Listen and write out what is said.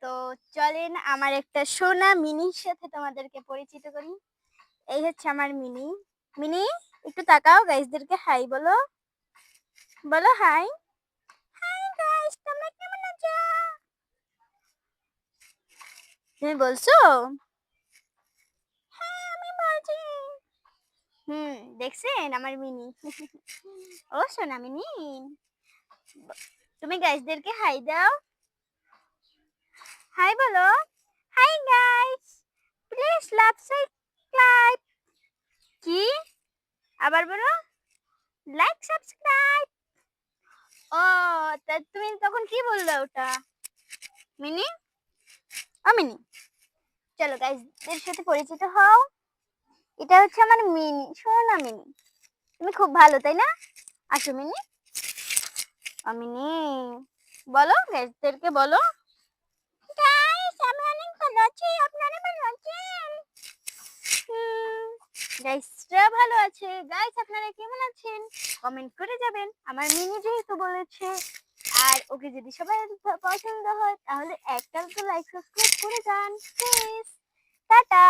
তো চলেন আমার একটা সোনা মিনির সাথে তোমাদেরকে পরিচিত করি। এই হচ্ছে আমার মিনি। মিনি একটু তাকাও, গাইসদেরকে হাই বলো। বলো হাই। হাই গাইস, তোমরা কেমন আছো? তুমি বলছো? হ্যাঁ, আমি বলছি। দেখছেন আমার মিনি? ও সোনা মিনি, তুমি গাইসদেরকে হাই দাও। হাই বলো। Hi guys, please love subscribe. কি? আবার বলো, লাইক সাবস্ক্রাইব। ও, তা তুমি তখন কি বললে ওটা? মিনি, ও মিনি, চলো গাইসদের সাথে পরিচিত হও। এটা হচ্ছে আমার মিনি, শোনো মিনি, তুমি খুব ভালো তাই না? আসো মিনি। ও মিনি, বলো গাইসদেরকে বলো। গাইস, আমি অনেক ভালো আছি, আপনারা ভালো আছেন? গাইসরা ভালো আছে। গাইস, আপনারা কেমন আছেন? কমেন্ট করে যাবেন, আমার মিনি যেহেতু বলেছে। আর ওকে যদি সবাই পছন্দ হয় তাহলে একটা তো লাইক সাবস্ক্রাইব করে যান প্লিজ। টাটা।